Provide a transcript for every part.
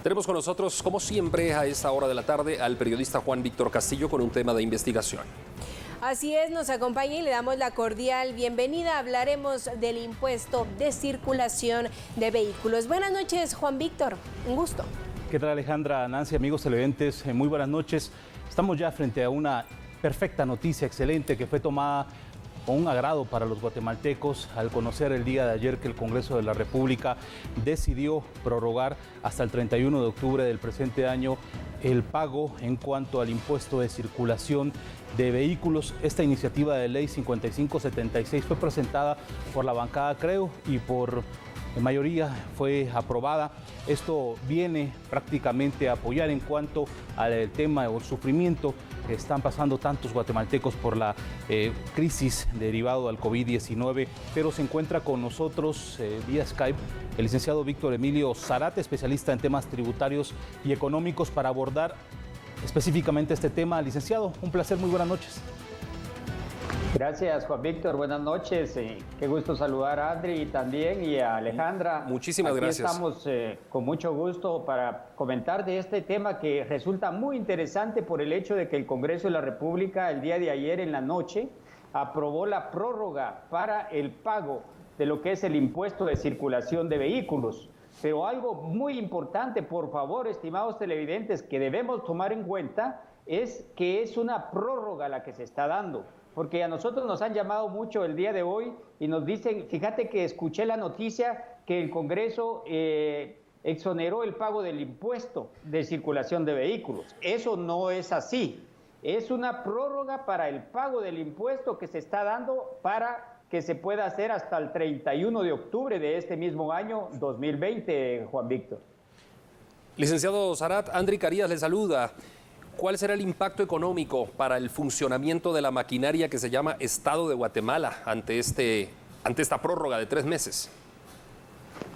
Tenemos con nosotros, como siempre, a esta hora de la tarde, al periodista Juan Víctor Castillo con un tema de investigación. Así es, nos acompaña y le damos la cordial bienvenida. Hablaremos del impuesto de circulación de vehículos. Buenas noches, Juan Víctor. Un gusto. ¿Qué tal, Alejandra, Nancy, amigos televidentes? Muy buenas noches. Estamos ya frente a una perfecta noticia, excelente, que fue tomada con un agrado para los guatemaltecos al conocer el día de ayer que el Congreso de la República decidió prorrogar hasta el 31 de octubre del presente año el pago en cuanto al impuesto de circulación de vehículos. Esta iniciativa de ley 5576 fue presentada por la bancada Creo y por mayoría fue aprobada. Esto viene prácticamente a apoyar en cuanto al tema o el sufrimiento que están pasando tantos guatemaltecos por la crisis derivado del COVID-19, pero se encuentra con nosotros vía Skype el licenciado Víctor Emilio Zarate, especialista en temas tributarios y económicos, para abordar específicamente este tema. Licenciado, un placer, muy buenas noches. Gracias, Juan Víctor. Buenas noches. Qué gusto saludar a Adri también y a Alejandra. Muchísimas gracias. Estamos con mucho gusto para comentar de este tema que resulta muy interesante por el hecho de que el Congreso de la República el día de ayer en la noche aprobó la prórroga para el pago de lo que es el impuesto de circulación de vehículos. Pero algo muy importante, por favor, estimados televidentes, que debemos tomar en cuenta es que es una prórroga la que se está dando. Porque a nosotros nos han llamado mucho el día de hoy y nos dicen, fíjate que escuché la noticia que el Congreso exoneró el pago del impuesto de circulación de vehículos. Eso no es así. Es una prórroga para el pago del impuesto que se está dando para que se pueda hacer hasta el 31 de octubre de este mismo año 2020, Juan Víctor. Licenciado Zarat, Andri Carías le saluda. ¿Cuál será el impacto económico para el funcionamiento de la maquinaria que se llama Estado de Guatemala ante esta prórroga de 3 meses?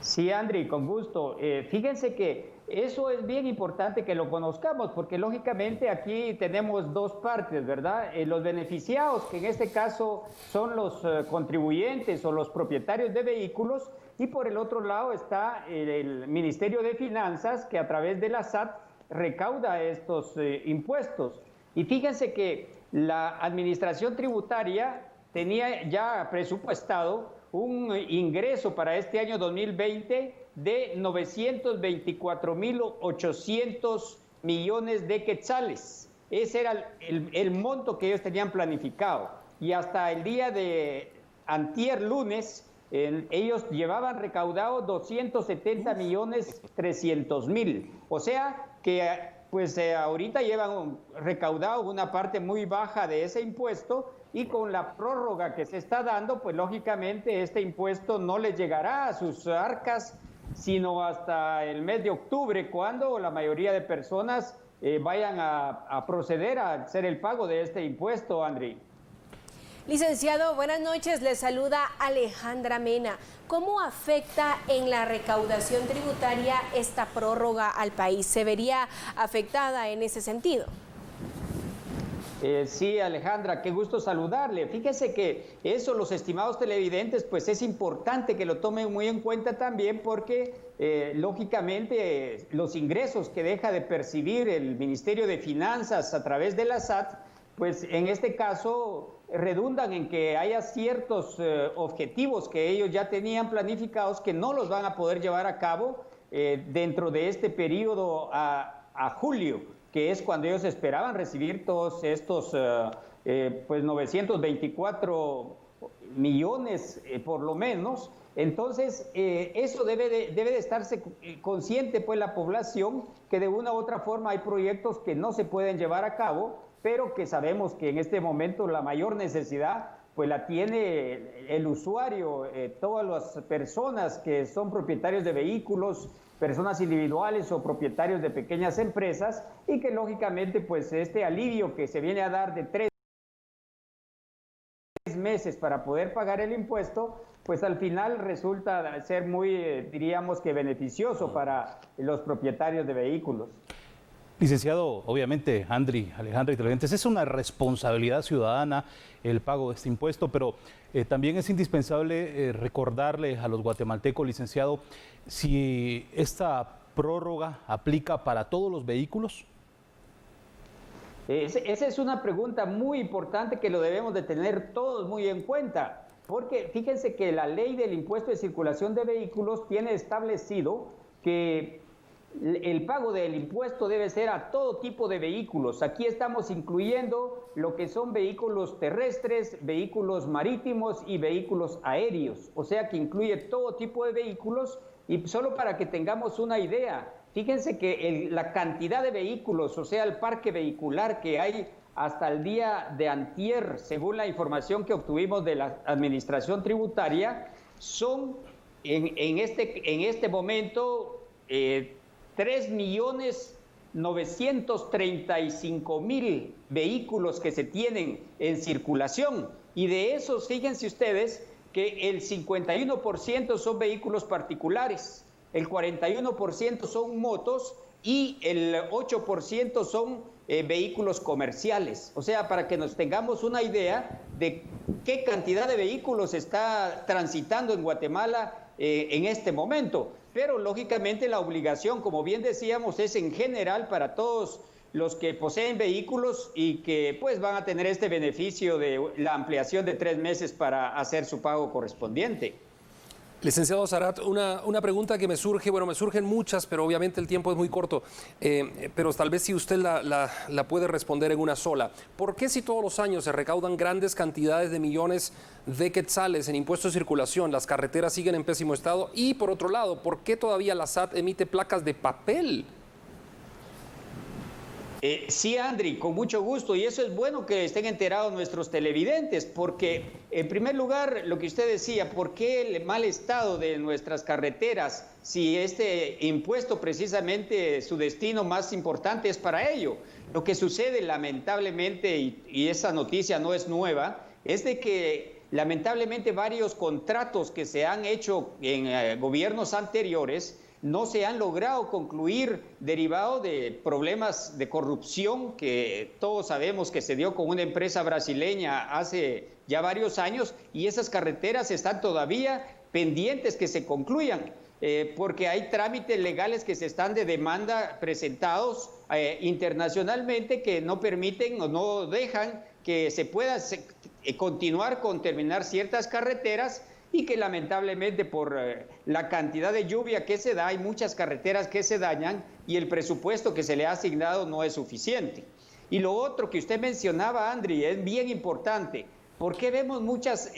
Sí, Andri, con gusto. Fíjense que eso es bien importante que lo conozcamos, porque lógicamente aquí tenemos dos partes, ¿verdad? Los beneficiados, que en este caso son los contribuyentes o los propietarios de vehículos, y por el otro lado está el Ministerio de Finanzas, que a través de la SAT recauda estos impuestos. Y fíjense que la administración tributaria tenía ya presupuestado un ingreso para este año 2020 de 924.800 millones de quetzales. Ese era el monto que ellos tenían planificado. Y hasta el día de antier lunes, ellos llevaban recaudado 270.300.000. O sea que pues ahorita llevan recaudado una parte muy baja de ese impuesto, y con la prórroga que se está dando, pues lógicamente este impuesto no les llegará a sus arcas sino hasta el mes de octubre, cuando la mayoría de personas vayan a proceder a hacer el pago de este impuesto, Andri. Licenciado, buenas noches. Le saluda Alejandra Mena. ¿Cómo afecta en la recaudación tributaria esta prórroga al país? ¿Se vería afectada en ese sentido? Sí, Alejandra, qué gusto saludarle. Fíjese que eso, los estimados televidentes, pues es importante que lo tomen muy en cuenta también, porque lógicamente los ingresos que deja de percibir el Ministerio de Finanzas a través de la SAT, pues en este caso redundan en que haya ciertos objetivos que ellos ya tenían planificados que no los van a poder llevar a cabo dentro de este periodo a julio, que es cuando ellos esperaban recibir todos estos pues 924 millones por lo menos. Entonces, eso debe de estarse consciente pues la población, que de una u otra forma hay proyectos que no se pueden llevar a cabo, pero que sabemos que en este momento la mayor necesidad pues la tiene el usuario, todas las personas que son propietarios de vehículos, personas individuales o propietarios de pequeñas empresas, y que lógicamente pues este alivio que se viene a dar de 3 meses para poder pagar el impuesto, pues al final resulta ser muy, diríamos que beneficioso para los propietarios de vehículos. Licenciado, obviamente, Andri, Alejandra y televidentes, es una responsabilidad ciudadana el pago de este impuesto, pero también es indispensable recordarle a los guatemaltecos, licenciado, si esta prórroga aplica para todos los vehículos? Esa es una pregunta muy importante que lo debemos de tener todos muy en cuenta, porque fíjense que la ley del impuesto de circulación de vehículos tiene establecido que el pago del impuesto debe ser a todo tipo de vehículos. Aquí estamos incluyendo lo que son vehículos terrestres, vehículos marítimos y vehículos aéreos, o sea que incluye todo tipo de vehículos. Y solo para que tengamos una idea, fíjense que la cantidad de vehículos, o sea, el parque vehicular que hay hasta el día de antier, según la información que obtuvimos de la Administración Tributaria, son en este momento 3.935.000 vehículos que se tienen en circulación. Y de esos, fíjense ustedes, que el 51% son vehículos particulares, el 41% son motos y el 8% son vehículos comerciales. O sea, para que nos tengamos una idea de qué cantidad de vehículos está transitando en Guatemala en este momento. Pero lógicamente la obligación, como bien decíamos, es en general para todos los que poseen vehículos y que pues van a tener este beneficio de la ampliación de 3 meses para hacer su pago correspondiente. Licenciado Sarat, una pregunta que me surge, bueno, me surgen muchas, pero obviamente el tiempo es muy corto, pero tal vez si usted la puede responder en una sola. ¿Por qué si todos los años se recaudan grandes cantidades de millones de quetzales en impuestos de circulación, las carreteras siguen en pésimo estado? Y por otro lado, ¿por qué todavía la SAT emite placas de papel? Sí, Andri, con mucho gusto, y eso es bueno que estén enterados nuestros televidentes, porque en primer lugar, lo que usted decía, ¿por qué el mal estado de nuestras carreteras si este impuesto precisamente su destino más importante es para ello? Lo que sucede lamentablemente, y esa noticia no es nueva, es de que lamentablemente varios contratos que se han hecho en gobiernos anteriores no se han logrado concluir derivado de problemas de corrupción que todos sabemos que se dio con una empresa brasileña hace ya varios años, y esas carreteras están todavía pendientes que se concluyan, porque hay trámites legales que se están de demanda presentados internacionalmente que no permiten o no dejan que se pueda continuar con terminar ciertas carreteras, y que lamentablemente por la cantidad de lluvia que se da, hay muchas carreteras que se dañan y el presupuesto que se le ha asignado no es suficiente. Y lo otro que usted mencionaba, Andri, es bien importante. ¿Por qué vemos muchas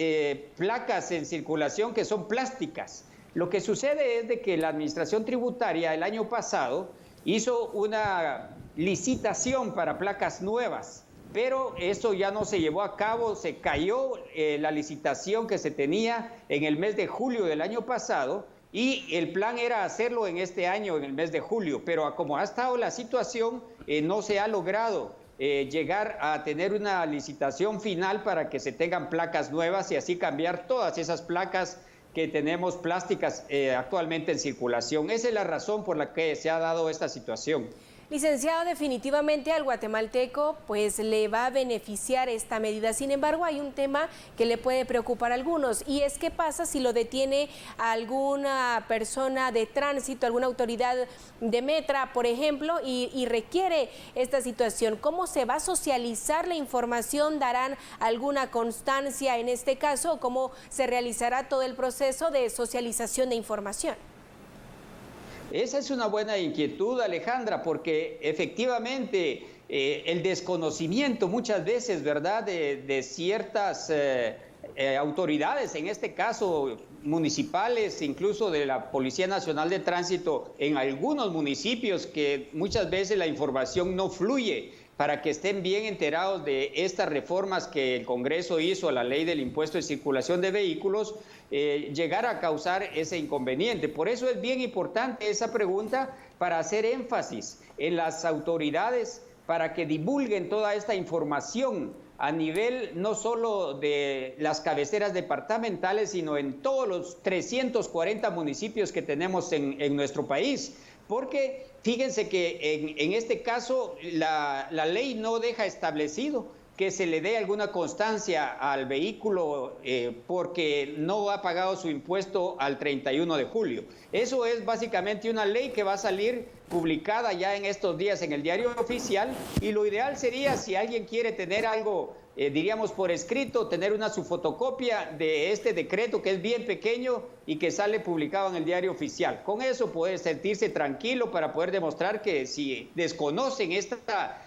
placas en circulación que son plásticas? Lo que sucede es de que la Administración Tributaria el año pasado hizo una licitación para placas nuevas, pero eso ya no se llevó a cabo, se cayó la licitación que se tenía en el mes de julio del año pasado, y el plan era hacerlo en este año, en el mes de julio, pero como ha estado la situación, no se ha logrado llegar a tener una licitación final para que se tengan placas nuevas y así cambiar todas esas placas que tenemos plásticas actualmente en circulación. Esa es la razón por la que se ha dado esta situación. Licenciado, definitivamente al guatemalteco pues le va a beneficiar esta medida. Sin embargo, hay un tema que le puede preocupar a algunos, y es qué pasa si lo detiene alguna persona de tránsito, alguna autoridad de Metra, por ejemplo, y requiere esta situación. ¿Cómo se va a socializar la información? ¿Darán alguna constancia en este caso? ¿Cómo se realizará todo el proceso de socialización de información? Esa es una buena inquietud, Alejandra, porque efectivamente el desconocimiento muchas veces, ¿verdad?, de ciertas autoridades, en este caso municipales, incluso de la Policía Nacional de Tránsito, en algunos municipios que muchas veces la información no fluye para que estén bien enterados de estas reformas que el Congreso hizo a la ley del impuesto de circulación de vehículos, llegar a causar ese inconveniente. Por eso es bien importante esa pregunta, para hacer énfasis en las autoridades para que divulguen toda esta información a nivel no solo de las cabeceras departamentales, sino en todos los 340 municipios que tenemos en nuestro país. Porque fíjense que en este caso la ley no deja establecido que se le dé alguna constancia al vehículo porque no ha pagado su impuesto al 31 de julio. Eso es básicamente una ley que va a salir publicada ya en estos días en el Diario Oficial, y lo ideal sería, si alguien quiere tener algo, diríamos por escrito, tener su fotocopia de este decreto que es bien pequeño y que sale publicado en el Diario Oficial. Con eso puede sentirse tranquilo para poder demostrar que si desconocen esta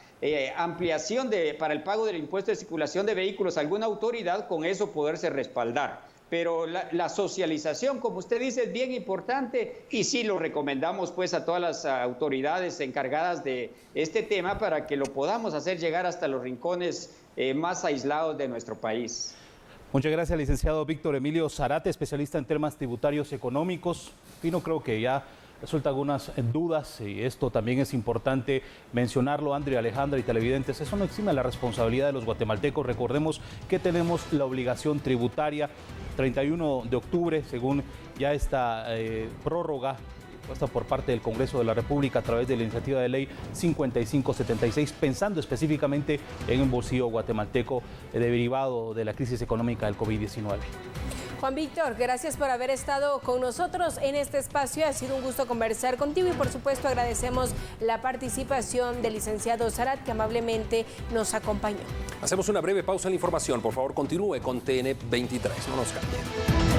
ampliación para el pago del impuesto de circulación de vehículos a alguna autoridad, con eso poderse respaldar. Pero la socialización, como usted dice, es bien importante, y sí lo recomendamos pues a todas las autoridades encargadas de este tema para que lo podamos hacer llegar hasta los rincones más aislados de nuestro país. Muchas gracias, licenciado Víctor Emilio Zarate, especialista en temas tributarios económicos. Y no creo que ya resulta algunas dudas, y esto también es importante mencionarlo, André, Alejandra y televidentes. Eso no exime la responsabilidad de los guatemaltecos. Recordemos que tenemos la obligación tributaria 31 de octubre, según ya esta prórroga puesta por parte del Congreso de la República a través de la iniciativa de ley 5576, pensando específicamente en un bolsillo guatemalteco derivado de la crisis económica del COVID-19. Juan Víctor, gracias por haber estado con nosotros en este espacio. Ha sido un gusto conversar contigo y por supuesto agradecemos la participación del licenciado Zarat, que amablemente nos acompañó. Hacemos una breve pausa en la información. Por favor, continúe con TN23. No nos cambie.